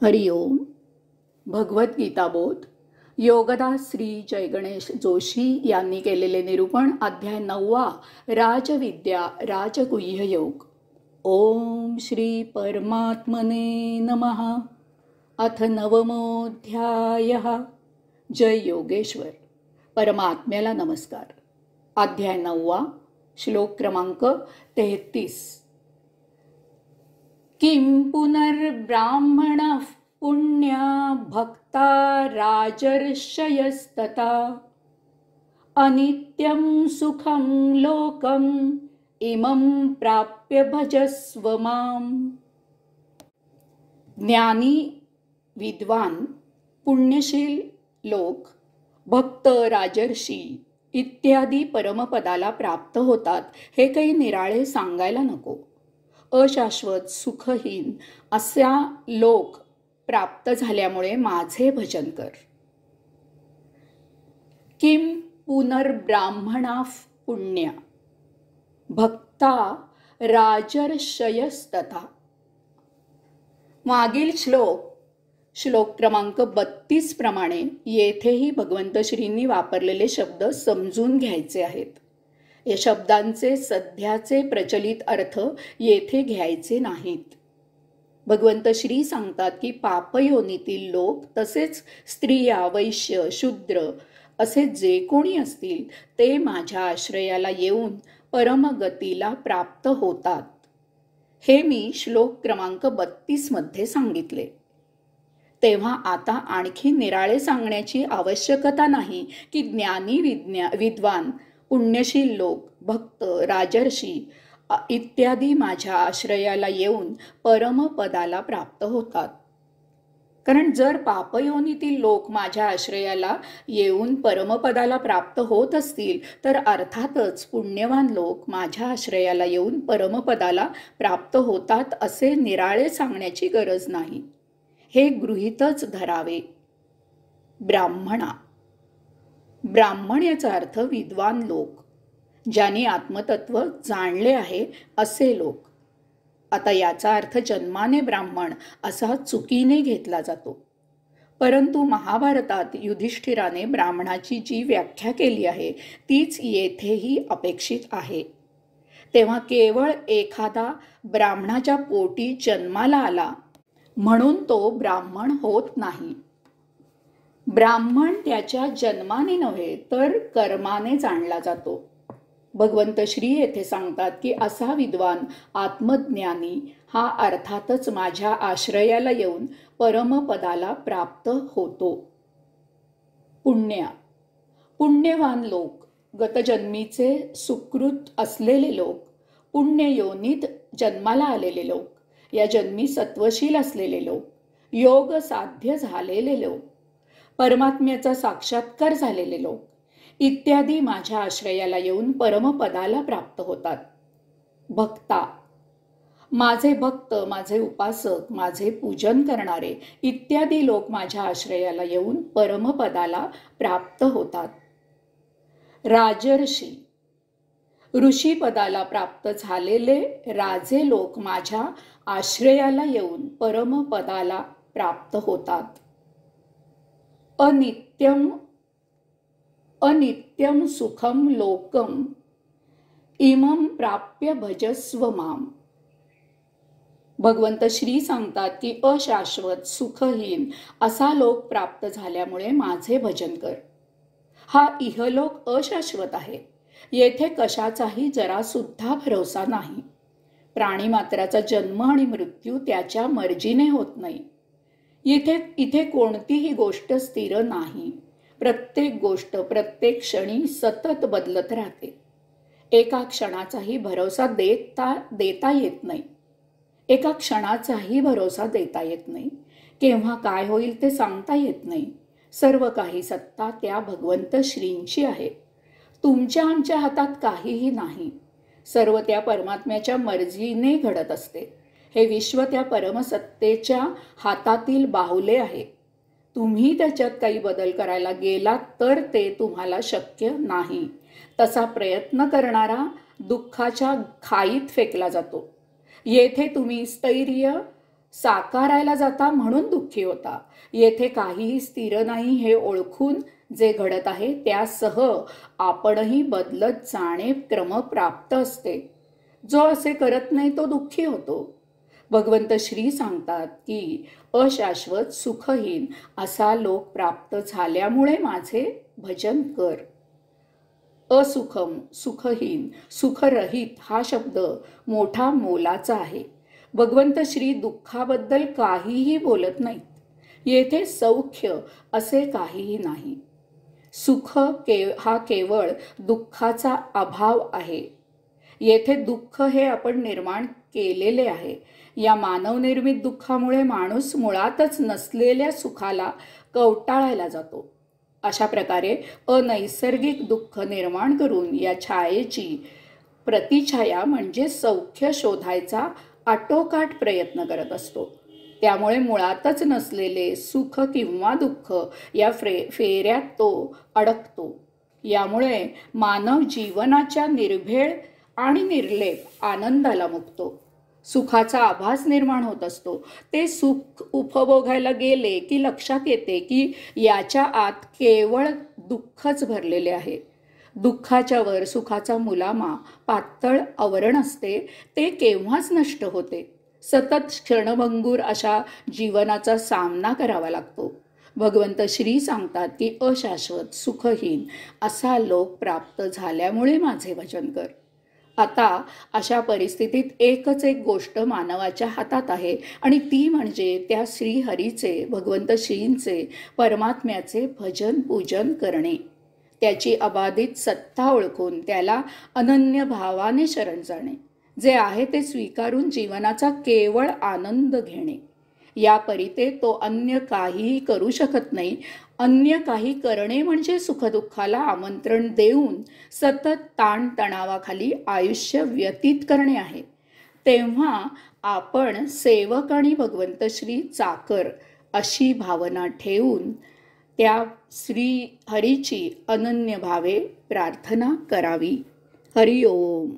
हरिओम. भगवद्गीता बोध योगदास श्री जयगणेश जोशी यांनी केलेले निरूपण. अध्याय 9. राजविद्या राजगुह्य योग. ओम श्री परमात्मने नमः. अथ 9मोऽध्यायः. जय योगेश्वर. परमात्म्याला नमस्कार. अध्याय 9. श्लोक क्रमांक 33. किं पुनर्ब्राह्मणः पुण्या भक्ता राजर्षयस्तथा अनित्यं सुखं लोकम् इमं प्राप्य भजस्व माम्. ज्ञानी, विद्वान, पुण्यशील लोक, भक्त, राजर्षी इत्यादी परमपदाला प्राप्त होतात हे काही निराळे सांगायला नको. अशाश्वत सुखहीन असा लोक प्राप्त झाल्यामुळे माझे भजन कर. किम पुनर्ब्राह्मणा पुण्या भक्ता राजर्षयस्तथा. मागील श्लोक क्रमांक 32 प्रमाणे येथेही भगवंत श्रींनी वापरलेले शब्द समजून घ्यायचे आहेत. या शब्दांचे सध्याचे प्रचलित अर्थ येथे घ्यायचे नाहीत. भगवंत श्री सांगतात की पापयोनीतील लोक तसेच स्त्रिया, वैश्य, शूद्र असे जे कोणी असतील ते माझ्या आश्रयाला येऊन परमगतीला प्राप्त होतात. हे मी श्लोक क्रमांक 32 मध्ये सांगितले. तेव्हा आता आणखी निराळे सांगण्याची आवश्यकता नाही की ज्ञानी, विद्वान, पुण्यशील लोक, भक्त, राजर्षी इत्यादी माझ्या आश्रयाला येऊन परमपदाला प्राप्त होतात. कारण जर पापयोनीतील लोक माझ्या आश्रयाला येऊन परमपदाला प्राप्त होत असतील तर अर्थातच पुण्यवान लोक माझ्या आश्रयाला येऊन परमपदाला प्राप्त होतात असे निराळे सांगण्याची गरज नाही. हे गृहीतच धरावे. ब्राह्मण याचा अर्थ विद्वान लोक, ज्यांनी आत्मतत्व जाणले आहे असे लोक. आता याचा अर्थ जन्माने ब्राह्मण असा चुकीने घेतला जातो. परंतु महाभारतात युधिष्ठिराने ब्राह्मणाची जी व्याख्या केली आहे तीच येथेही अपेक्षित आहे. तेव्हा केवळ एखादा ब्राह्मणाच्या पोटी जन्माला आला म्हणून तो ब्राह्मण होत नाही. ब्राह्मण त्याच्या जन्माने नव्हे तर कर्माने जाणला जातो. भगवंत श्री येथे सांगतात की असा विद्वान आत्मज्ञानी हा अर्थातच माझ्या आश्रयाला येऊन परमपदाला प्राप्त होतो. पुण्यवान लोक, गतजन्मीचे सुकृत असलेले लोक, पुण्ययोनीत जन्माला आलेले लोक, या जन्मी सत्वशील असलेले लोक, योग साध्य झालेले लोक, परमात्म्याचा साक्षात्कार झालेले लोक इत्यादी माझ्या आश्रयाला येऊन परमपदाला प्राप्त होतात. भक्ता, माझे भक्त, माझे उपासक, माझे पूजन करणारे इत्यादी लोक माझ्या आश्रयाला येऊन परमपदाला प्राप्त होतात. राजर्षी, ऋषीपदाला प्राप्त झालेले राजे लोक माझ्या आश्रयाला येऊन परमपदाला प्राप्त होतात. अनित्यं सुखम लोकम इमं प्राप्य भजस्व माम. भगवंत श्री सांगतात की अशाश्वत सुखहीन असा लोक प्राप्त झाल्यामुळे माझे भजन कर. हा इहलोक अशाश्वत आहे. येथे कशाचाही जरा सुद्धा भरोसा नाही. प्राणीमात्राचा जन्म आणि मृत्यू त्याच्या मर्जीने होत नाही. इथे कोणतीही गोष्ट स्थिर नाही. प्रत्येक गोष्ट प्रत्येक क्षणी सतत बदलत राहते. एका क्षणाचाही भरोसा देता येत नाही. एका क्षणाचाही भरोसा देता येत नाही. केव्हा काय होईल ते सांगता येत नाही. सर्व काही सत्ता त्या भगवंत श्रींची आहे. तुमच्या आमच्या हातात काहीही नाही. सर्व त्या परमात्म्याच्या मर्जीने घडत असते. हे विश्व त्या परमसत्तेच्या हातातील बाहुले आहे. तुम्ही त्याच्यात काही बदल करायला गेलात तर ते तुम्हाला शक्य नाही. तसा प्रयत्न करणारा दुःखाच्या खाईत फेकला जातो. येथे तुम्ही स्थैर्य साकारायला जाता म्हणून दुःखी होता. येथे काहीही स्थिर नाही हे ओळखून जे घडत आहे त्यासह आपणही बदलत जाणे क्रमप्राप्त असते. जो असे करत नाही तो दुःखी होतो. भगवंत श्री सांगतात की अशाश्वत सुखहीन असा लोक प्राप्त झाल्यामुळे माझे भजन कर. असुखम, सुखहीन, सुखरहित हा शब्द मोठा मोलाचा आहे. भगवंत श्री दुःखाबद्दल काहीही बोलत नाहीत. येथे सौख्य असे काहीही नाही. सुख हा केवळ दुःखाचा अभाव आहे. येथे दुःख हे आपण निर्माण केलेले आहे. या मानवनिर्मित दुःखामुळे माणूस मुळातच नसलेल्या सुखाला कवटाळायला जातो. अशा प्रकारे अनैसर्गिक दुःख निर्माण करून या छायेची प्रतिछाया म्हणजे सौख्य शोधायचा आटोकाट प्रयत्न करत असतो. त्यामुळे मुळातच नसलेले सुख किंवा दुःख या फेऱ्यात तो अडकतो. यामुळे मानव जीवनाच्या निर्भेळ आणि निर्लेप आनंदाला मुकतो. सुखाचा आभास निर्माण होत असतो. ते सुख उपभोगायला गेले की लक्षात येते की याच्या आत केवळ दुःखच भरलेले आहे. दुःखाच्या वर सुखाचा मुलामा पातळ आवरण असते. ते केव्हाच नष्ट होते. सतत क्षणभंगूर अशा जीवनाचा सामना करावा लागतो. भगवंत श्री सांगतात की अशाश्वत सुखहीन असा लोक प्राप्त झाल्यामुळे माझे भजन कर. आता अशा परिस्थितीत एकच एक गोष्ट मानवाच्या हातात आहे आणि ती म्हणजे त्या श्रीहरीचे, भगवंत श्रींचे, परमात्म्याचे भजन पूजन करणे. त्याची अबाधित सत्ता ओळखून त्याला अनन्य भावाने शरण जाणे. जे आहे ते स्वीकारून जीवनाचा केवळ आनंद घेणे. या परिते तो अन्य काहीही करू शकत नाही. अन्य काही करणे म्हणजे सुखदुःखाला आमंत्रण देऊन सतत ताणतणावाखाली आयुष्य व्यतीत करणे आहे. तेव्हा आपण सेवक आणि भगवंत श्री चाकर अशी भावना ठेवून त्या श्री हरीची अनन्य भावे प्रार्थना करावी. हरिओम.